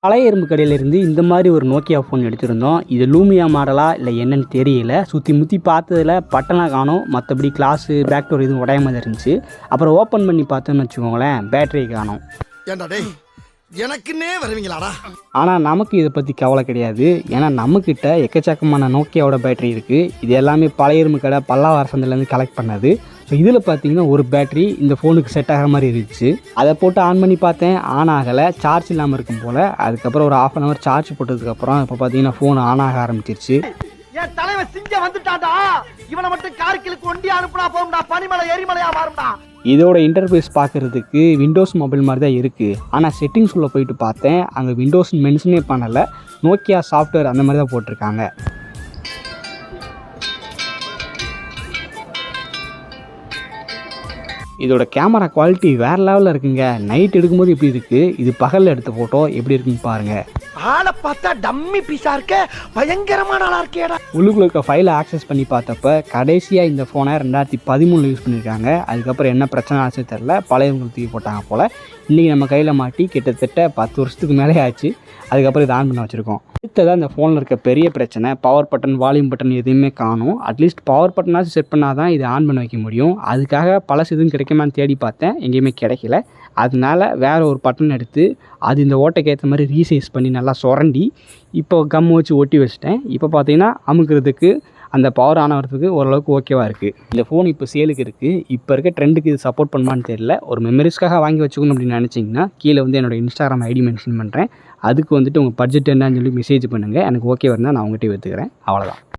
பழைய இரும்பு கடையிலேருந்து இந்த மாதிரி ஒரு நோக்கியா ஃபோன் எடுத்திருந்தோம். இது லூமியா மாடலா இல்லை என்னன்னு தெரியல. சுற்றி முற்றி பார்த்ததில் பட்டனை காணும், மற்றபடி கிளாஸு பேக் டோர் எதுவும் உடையாம தான் இருந்துச்சு. அப்புறம் ஓப்பன் பண்ணி பார்த்தோன்னு வச்சுக்கோங்களேன், பேட்டரி காணும். எனக்குன்னே வருவீங்களாடா. ஆனால் நமக்கு இதை பற்றி கவலை கிடையாது. ஏன்னா நம்மக்கிட்ட எக்கச்சக்கமான நோக்கியாவோட பேட்டரி இருக்குது. இது எல்லாமே பழைய இரும்பு கடை பல்லாவர சந்தையிலேருந்து கலெக்ட் பண்ணது. ஸோ இதில் பார்த்தீங்கன்னா ஒரு பேட்டரி இந்த ஃபோனுக்கு செட் ஆகிற மாதிரி இருந்துச்சு. அதை போட்டு ஆன் பண்ணி பார்த்தேன், ஆன் ஆகலை, சார்ஜ் இல்லாமல் இருக்கும் போல். அதுக்கப்புறம் ஒரு 1/2 hour சார்ஜ் போட்டதுக்கப்புறம் இப்போ பார்த்தீங்கன்னா ஃபோன் ஆன் ஆக ஆரம்பிச்சிருச்சு. என் தலைவன் சிங்க வந்துட்டாடா, இவனை மட்டும் கார்கிலுக்கு ஒண்டி அனுப்புனா போகும்டா, பனிமலை எரிமலையா மாறும்டா. இதோட இன்டர்ஃபேஸ் பார்க்குறதுக்கு விண்டோஸ் மொபைல் மாதிரி தான் இருக்குது. ஆனால் செட்டிங்ஸ் உள்ள போயிட்டு பார்த்தேன், அங்கே விண்டோஸ் மென்ஷனே பண்ணலை, நோக்கியா சாஃப்ட்வேர் அந்த மாதிரி தான் போட்டிருக்காங்க. இதோட கேமரா குவாலிட்டி வேறு லெவலில் இருக்குங்க. நைட் எடுக்கும்போது எப்படி இருக்குது, இது பகலில் எடுத்த ஃபோட்டோ எப்படி இருக்குன்னு பாருங்கள். ஆளை பார்த்தா டம்மி பீஸா இருக்க, பயங்கரமான ஆளா இருக்கேடா. உள்ளுக்குள்ள இருக்க ஃபைலை ஆக்சஸ் பண்ணி பார்த்தப்ப கடைசியாக இந்த ஃபோனை 2013 யூஸ் பண்ணியிருக்காங்க. அதுக்கப்புறம் என்ன பிரச்சனை ஆச்சு தெரில, பழையவங்களுக்கு தூக்கி போட்டாங்க போல். இன்றைக்கி நம்ம கையில் மாட்டி கிட்டத்தட்ட 10 வருஷத்துக்கு மேலே ஆச்சு. அதுக்கப்புறம் இதை ஆன் பண்ண வச்சுருக்கோம். அடுத்ததான் இந்த ஃபோனில் இருக்க பெரிய பிரச்சனை, பவர் பட்டன் வால்யூம் பட்டன் எதுவுமே காணும். அட்லீஸ்ட் பவர் பட்டனாச்சும் செட் பண்ணால் தான் இதை ஆன் பண்ண வைக்க முடியும். அதுக்காக பழசு எதுவும் கிடைக்குமான்னு தேடி பார்த்தேன், எங்கேயுமே கிடைக்கல. அதனால வேறு ஒரு பட்டன் எடுத்து அது இந்த ஓட்டைக்கு ஏற்ற மாதிரி ரீசைஸ் பண்ணி நல்லா சுரண்டி இப்போ கம் வச்சு ஒட்டி வச்சுட்டேன். இப்போ பார்த்தீங்கன்னா அமுக்கிறதுக்கு அந்த பவர் ஆன் ஆகிறதுக்கு ஓரளவுக்கு ஓகேவாக இருக்குது. இந்த ஃபோன் இப்போ சேலுக்கு இருக்குது. இப்போ இருக்க ட்ரெண்டுக்கு இது சப்போர்ட் பண்ணுமான்னு தெரியல. ஒரு மெமரிஸ்க்காக வாங்கி வச்சுக்கணும் அப்படின்னு நினச்சிங்கன்னா கீழே வந்து என்னோடய இன்ஸ்டாகிராம் ஐடி மென்ஷன் பண்ணுறேன். அதுக்கு வந்துட்டு உங்கள் பட்ஜெட் என்னன்னு சொல்லி மெசேஜ் பண்ணுங்கள். எனக்கு ஓகே இருந்தால் நான் உங்கள்கிட்ட எடுத்துக்கிறேன். அவ்வளோதான்.